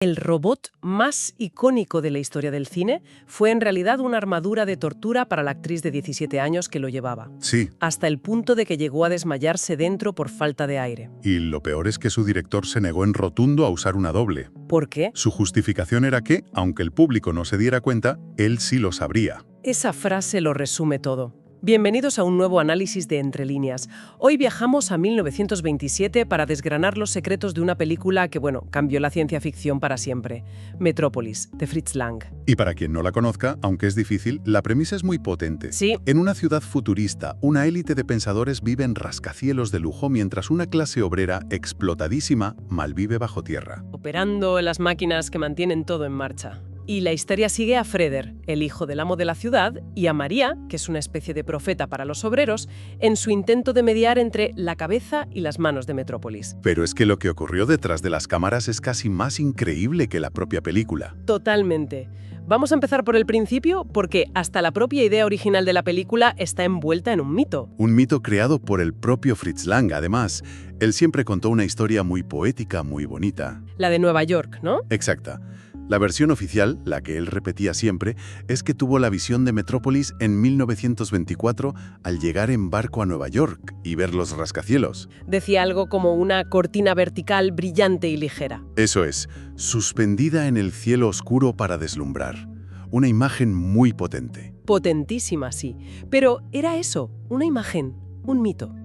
El robot más icónico de la historia del cine fue en realidad una armadura de tortura para la actriz de 17 años que lo llevaba, Sí, hasta el punto de que llegó a desmayarse dentro por falta de aire. y lo peor es que su director se negó en rotundo a usar una doble. ¿Por qué? Su justificación era que, aunque el público no se diera cuenta, él sí lo sabría. Esa frase lo resume todo. Bienvenidos a un nuevo análisis de Entre líneas. Hoy viajamos a 1927 para desgranar los secretos de una película que, cambió la ciencia ficción para siempre. Metrópolis, de Fritz Lang. Y para quien no la conozca, aunque es difícil, la premisa es muy potente. Sí. En una ciudad futurista, una élite de pensadores vive en rascacielos de lujo mientras una clase obrera explotadísima malvive bajo tierra. Operando las máquinas que mantienen todo en marcha. Y la historia sigue a Freder, el hijo del amo de la ciudad, y a María, que es una especie de profeta para los obreros, en su intento de mediar entre la cabeza y las manos de Metrópolis. Pero es que lo que ocurrió detrás de las cámaras es casi más increíble que la propia película. Totalmente. Vamos a empezar por el principio porque hasta la propia idea original de la película está envuelta en un mito. Un mito creado por el propio Fritz Lang, además. Él siempre contó una historia muy poética, muy bonita. La de Nueva York, ¿no? Exacta. La versión oficial, la que él repetía siempre, es que tuvo la visión de Metrópolis en 1924 al llegar en barco a Nueva York y ver los rascacielos. Decía algo como una cortina vertical brillante y ligera. Eso es, suspendida en el cielo oscuro para deslumbrar. Una imagen muy potente. Potentísima, sí. Pero era eso, una imagen, un mito.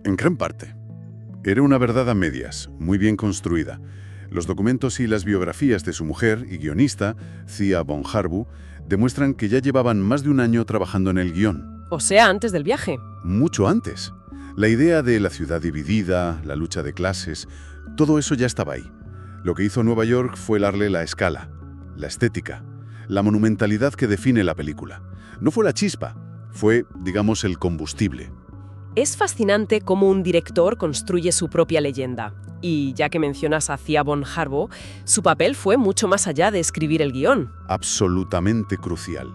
En gran parte. Era una verdad a medias, muy bien construida. Los documentos y las biografías de su mujer y guionista, Thea von Harbu, demuestran que ya llevaban más de un año trabajando en el guión. O sea, antes del viaje. Mucho antes. La idea de la ciudad dividida, la lucha de clases, todo eso ya estaba ahí. Lo que hizo Nueva York fue darle la escala, la estética, la monumentalidad que define la película. No fue la chispa, fue, digamos, el combustible. Es fascinante cómo un director construye su propia leyenda. Y ya que mencionas a Thea von Harbu, su papel fue mucho más allá de escribir el guión. Absolutamente crucial.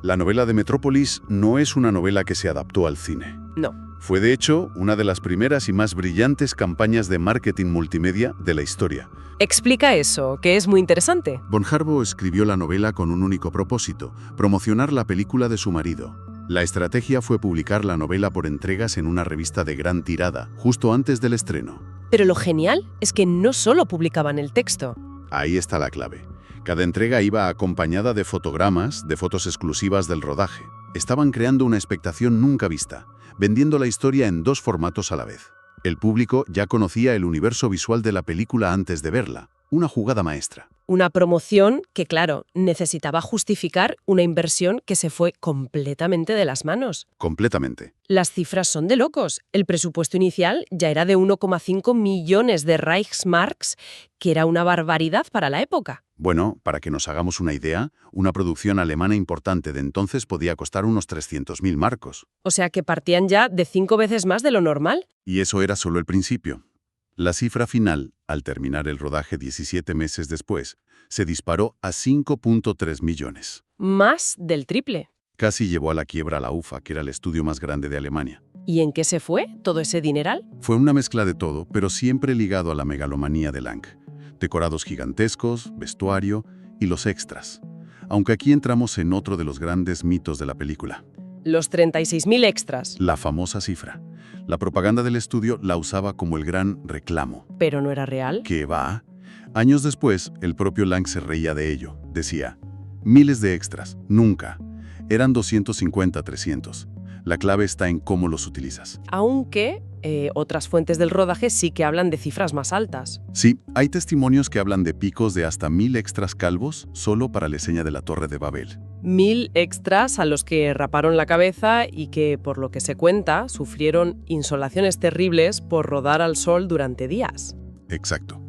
La novela de Metrópolis no es una novela que se adaptó al cine. No. Fue, de hecho, una de las primeras y más brillantes campañas de marketing multimedia de la historia. Explica eso, que es muy interesante. Von Harbu escribió la novela con un único propósito: promocionar la película de su marido. La estrategia fue publicar la novela por entregas en una revista de gran tirada, justo antes del estreno. Pero lo genial es que no solo publicaban el texto. Ahí está la clave. Cada entrega iba acompañada de fotogramas, de fotos exclusivas del rodaje. Estaban creando una expectación nunca vista, vendiendo la historia en dos formatos a la vez. El público ya conocía el universo visual de la película antes de verla. Una jugada maestra. Una promoción que, claro, necesitaba justificar una inversión que se fue completamente de las manos. Completamente. Las cifras son de locos. El presupuesto inicial ya era de 1,5 millones de Reichsmarks, que era una barbaridad para la época. Bueno, para que nos hagamos una idea, una producción alemana importante de entonces podía costar unos 300.000 marcos. O sea que partían ya de 5 veces más de lo normal. Y eso era solo el principio. La cifra final, al terminar el rodaje 17 meses después, se disparó a 5.3 millones. Más del triple. Casi llevó a la quiebra a la UFA, que era el estudio más grande de Alemania. ¿Y en qué se fue todo ese dineral? Fue una mezcla de todo, pero siempre ligado a la megalomanía de Lang. Decorados gigantescos, vestuario y los extras. Aunque aquí entramos en otro de los grandes mitos de la película. Los 36.000 extras. La famosa cifra. La propaganda del estudio la usaba como el gran reclamo. ¿Pero no era real? ¿Qué va? Años después, el propio Lang se reía de ello. Decía, miles de extras, nunca. Eran 250, 300. La clave está en cómo los utilizas. Aunque otras fuentes del rodaje sí que hablan de cifras más altas. Sí, hay testimonios que hablan de picos de hasta 1000 extras calvos solo para la escena de la Torre de Babel. 1000 extras a los que raparon la cabeza y que, por lo que se cuenta, sufrieron insolaciones terribles por rodar al sol durante días. Exacto.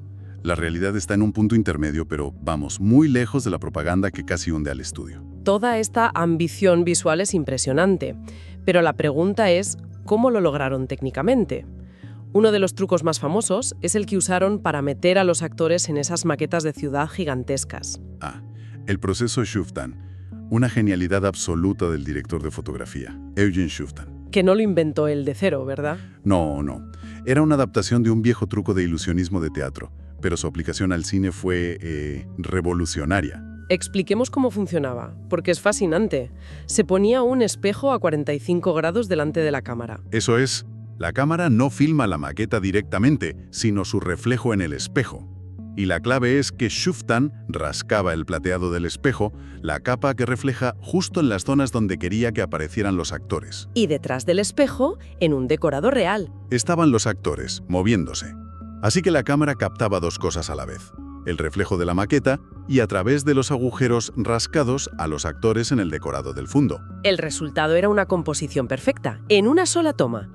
La realidad está en un punto intermedio, pero vamos, muy lejos de la propaganda que casi hunde al estudio. Toda esta ambición visual es impresionante, pero la pregunta es, ¿cómo lo lograron técnicamente? Uno de los trucos más famosos es el que usaron para meter a los actores en esas maquetas de ciudad gigantescas. El proceso Shuftan. Una genialidad absoluta del director de fotografía, Eugen Shuftan. Que no lo inventó él de cero, ¿verdad? No. Era una adaptación de un viejo truco de ilusionismo de teatro. pero su aplicación al cine fue revolucionaria. Expliquemos cómo funcionaba, porque es fascinante. Se ponía un espejo a 45 grados delante de la cámara. Eso es, la cámara no filma la maqueta directamente, sino su reflejo en el espejo. Y la clave es que Shuftan rascaba el plateado del espejo, la capa que refleja justo en las zonas donde quería que aparecieran los actores. Y detrás del espejo, en un decorado real. Estaban los actores, moviéndose. Así que la cámara captaba dos cosas a la vez: el reflejo de la maqueta y, a través de los agujeros rascados, a los actores en el decorado del fondo. El resultado era una composición perfecta, en una sola toma,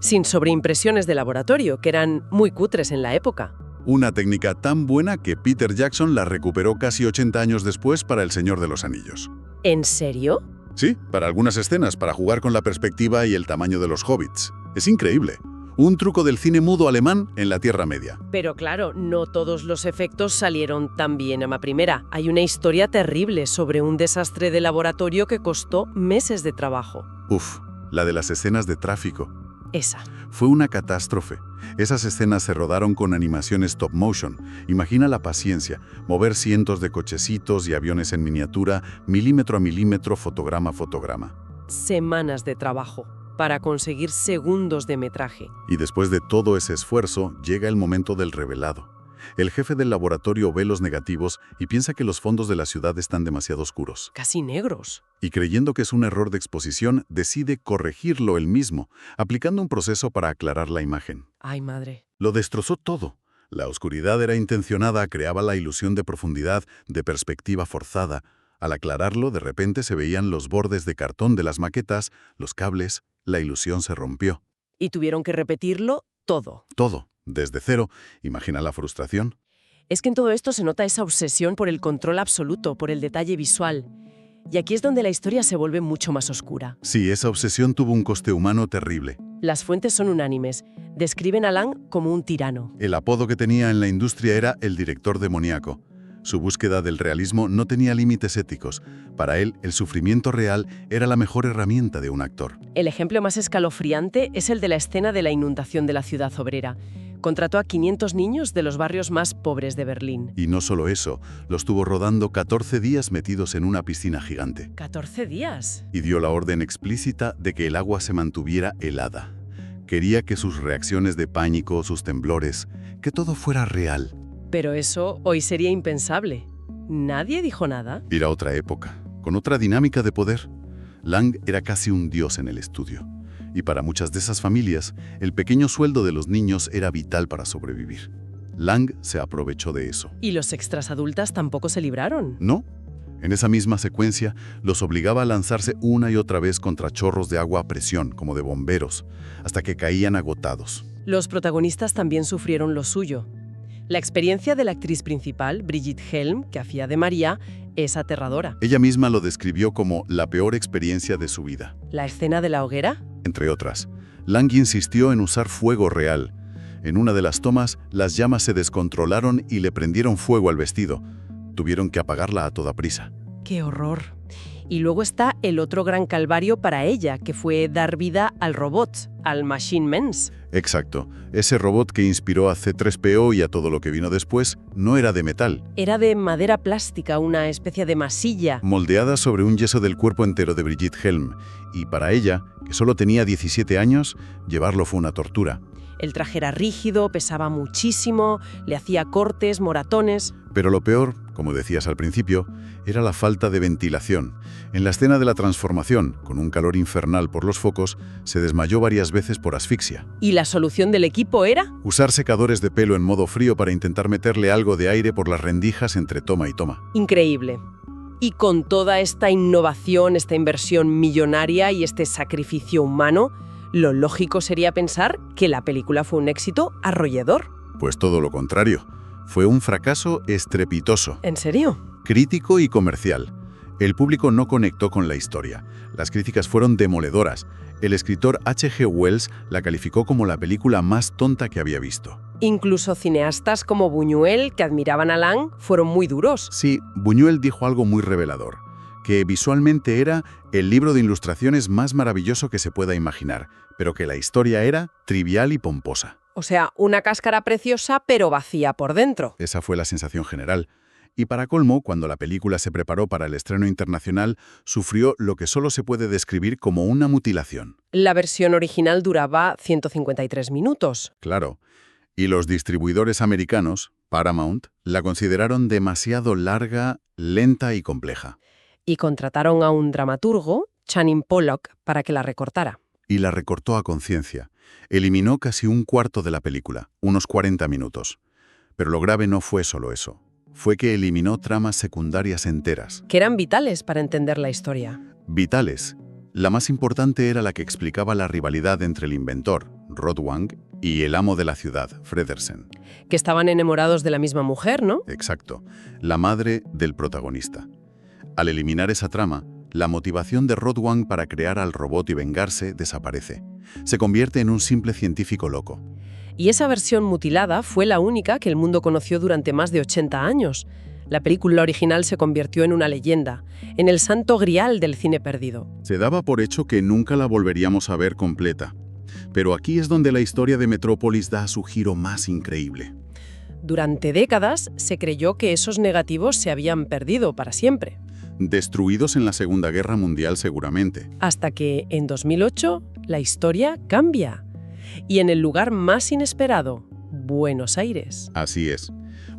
sin sobreimpresiones de laboratorio, que eran muy cutres en la época. Una técnica tan buena que Peter Jackson la recuperó casi 80 años después para El Señor de los Anillos. ¿En serio? Sí, para algunas escenas, para jugar con la perspectiva y el tamaño de los hobbits. Es increíble. Un truco del cine mudo alemán en la Tierra Media. Pero claro, no todos los efectos salieron tan bien a la primera. Hay una historia terrible sobre un desastre de laboratorio que costó meses de trabajo. Uf, la de las escenas de tráfico. Esa. Fue una catástrofe. Esas escenas se rodaron con animación stop motion. Imagina la paciencia, mover cientos de cochecitos y aviones en miniatura, milímetro a milímetro, fotograma a fotograma. Semanas de trabajo para conseguir segundos de metraje. Y después de todo ese esfuerzo, llega el momento del revelado. El jefe del laboratorio ve los negativos y piensa que los fondos de la ciudad están demasiado oscuros. Casi negros. Y creyendo que es un error de exposición, decide corregirlo él mismo, aplicando un proceso para aclarar la imagen. Ay, madre. Lo destrozó todo. La oscuridad era intencionada, creaba la ilusión de profundidad, de perspectiva forzada. Al aclararlo, de repente se veían los bordes de cartón de las maquetas, los cables, la ilusión se rompió. Y tuvieron que repetirlo todo. Todo, desde cero. Imagina la frustración. Es que en todo esto se nota esa obsesión por el control absoluto, por el detalle visual. Y aquí es donde la historia se vuelve mucho más oscura. Sí, esa obsesión tuvo un coste humano terrible. Las fuentes son unánimes. Describen a Lang como un tirano. El apodo que tenía en la industria era el director demoníaco. Su búsqueda del realismo no tenía límites éticos. Para él, el sufrimiento real era la mejor herramienta de un actor. El ejemplo más escalofriante es el de la escena de la inundación de la ciudad obrera. Contrató a 500 niños de los barrios más pobres de Berlín. Y no solo eso, los tuvo rodando 14 días metidos en una piscina gigante. ¿14 días? Y dio la orden explícita de que el agua se mantuviera helada. Quería que sus reacciones de pánico, sus temblores, que todo fuera real. Pero eso hoy sería impensable. ¿Nadie dijo nada? Era otra época, con otra dinámica de poder. Lang era casi un dios en el estudio. Y para muchas de esas familias, el pequeño sueldo de los niños era vital para sobrevivir. Lang se aprovechó de eso. ¿Y los extras adultas tampoco se libraron? ¿No? En esa misma secuencia, los obligaba a lanzarse una y otra vez contra chorros de agua a presión, como de bomberos, hasta que caían agotados. Los protagonistas también sufrieron lo suyo. La experiencia de la actriz principal, Brigitte Helm, que hacía de María, es aterradora. Ella misma lo describió como la peor experiencia de su vida. ¿La escena de la hoguera? Entre otras. Lang insistió en usar fuego real. En una de las tomas, las llamas se descontrolaron y le prendieron fuego al vestido. Tuvieron que apagarla a toda prisa. ¡Qué horror! Y luego está el otro gran calvario para ella, que fue dar vida al robot, al Machine Mens. Exacto. Ese robot que inspiró a C-3PO y a todo lo que vino después, no era de metal. Era de madera plástica, una especie de masilla. Moldeada sobre un yeso del cuerpo entero de Brigitte Helm. Y para ella, que solo tenía 17 años, llevarlo fue una tortura. El traje era rígido, pesaba muchísimo, le hacía cortes, moratones. Pero lo peor, como decías al principio, era la falta de ventilación. En la escena de la transformación, con un calor infernal por los focos, se desmayó varias veces por asfixia. ¿Y la solución del equipo era? Usar secadores de pelo en modo frío para intentar meterle algo de aire por las rendijas entre toma y toma. Increíble. Y con toda esta innovación, esta inversión millonaria y este sacrificio humano, lo lógico sería pensar que la película fue un éxito arrollador. Pues todo lo contrario. Fue un fracaso estrepitoso. ¿En serio? Crítico y comercial. El público no conectó con la historia. Las críticas fueron demoledoras. El escritor H.G. Wells la calificó como la película más tonta que había visto. Incluso cineastas como Buñuel, que admiraban a Lang, fueron muy duros. Sí, Buñuel dijo algo muy revelador, que visualmente era el libro de ilustraciones más maravilloso que se pueda imaginar, pero que la historia era trivial y pomposa. O sea, una cáscara preciosa pero vacía por dentro. Esa fue la sensación general. Y para colmo, cuando la película se preparó para el estreno internacional, sufrió lo que solo se puede describir como una mutilación. La versión original duraba 153 minutos. Claro. Y los distribuidores americanos, Paramount, la consideraron demasiado larga, lenta y compleja. Y contrataron a un dramaturgo, Channing Pollock, para que la recortara. Y la recortó a conciencia. Eliminó casi un cuarto de la película, unos 40 minutos. Pero lo grave no fue solo eso. Fue que eliminó tramas secundarias enteras. Que eran vitales para entender la historia. Vitales. La más importante era la que explicaba la rivalidad entre el inventor, Rodwang, y el amo de la ciudad, Fredersen. Que estaban enamorados de la misma mujer, ¿no? Exacto, la madre del protagonista. Al eliminar esa trama, la motivación de Rodwang para crear al robot y vengarse desaparece. Se convierte en un simple científico loco. Y esa versión mutilada fue la única que el mundo conoció durante más de 80 años. La película original se convirtió en una leyenda, en el santo grial del cine perdido. Se daba por hecho que nunca la volveríamos a ver completa. Pero aquí es donde la historia de Metrópolis da su giro más increíble. Durante décadas se creyó que esos negativos se habían perdido para siempre. Destruidos en la Segunda Guerra Mundial seguramente. Hasta que, en 2008, la historia cambia. Y en el lugar más inesperado, Buenos Aires. Así es.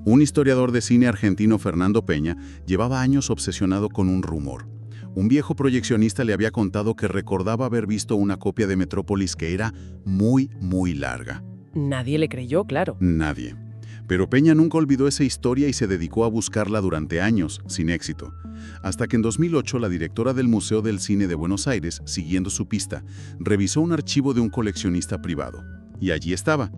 Un historiador de cine argentino, Fernando Peña, llevaba años obsesionado con un rumor. Un viejo proyeccionista le había contado que recordaba haber visto una copia de Metrópolis que era muy, muy larga. Nadie le creyó, claro. Nadie. Pero Peña nunca olvidó esa historia y se dedicó a buscarla durante años, sin éxito. Hasta que en 2008 la directora del Museo del Cine de Buenos Aires, siguiendo su pista, revisó un archivo de un coleccionista privado. Y allí estaba.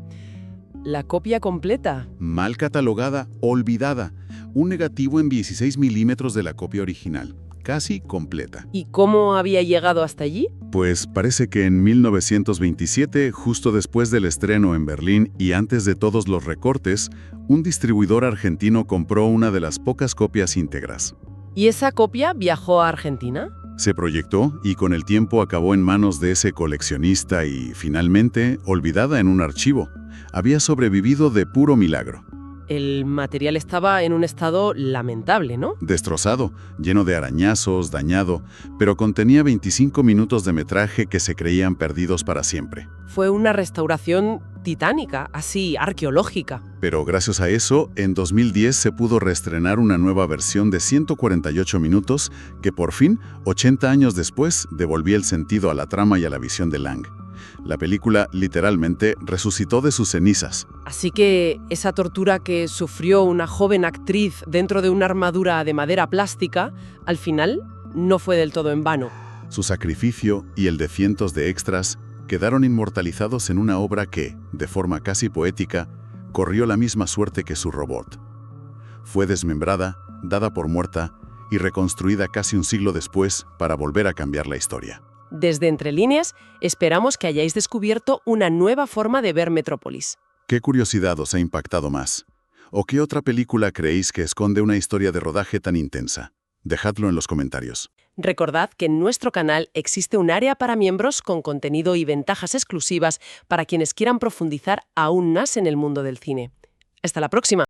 La copia completa. Mal catalogada, olvidada. Un negativo en 16 milímetros de la copia original. Casi completa. ¿Y cómo había llegado hasta allí? Pues parece que en 1927, justo después del estreno en Berlín y antes de todos los recortes, un distribuidor argentino compró una de las pocas copias íntegras. ¿Y esa copia viajó a Argentina? Se proyectó y con el tiempo acabó en manos de ese coleccionista y, finalmente, olvidada en un archivo. Había sobrevivido de puro milagro. El material estaba en un estado lamentable, ¿no? Destrozado, lleno de arañazos, dañado, pero contenía 25 minutos de metraje que se creían perdidos para siempre. Fue una restauración titánica, así arqueológica. Pero gracias a eso, en 2010 se pudo reestrenar una nueva versión de 148 minutos que por fin, 80 años después, devolvía el sentido a la trama y a la visión de Lang. La película, literalmente, resucitó de sus cenizas. Así que esa tortura que sufrió una joven actriz dentro de una armadura de madera plástica, al final, no fue del todo en vano. Su sacrificio y el de cientos de extras quedaron inmortalizados en una obra que, de forma casi poética, corrió la misma suerte que su robot. Fue desmembrada, dada por muerta y reconstruida casi un siglo después para volver a cambiar la historia. Desde Entre Líneas, esperamos que hayáis descubierto una nueva forma de ver Metrópolis. ¿Qué curiosidad os ha impactado más? ¿O qué otra película creéis que esconde una historia de rodaje tan intensa? Dejadlo en los comentarios. Recordad que en nuestro canal existe un área para miembros con contenido y ventajas exclusivas para quienes quieran profundizar aún más en el mundo del cine. ¡Hasta la próxima!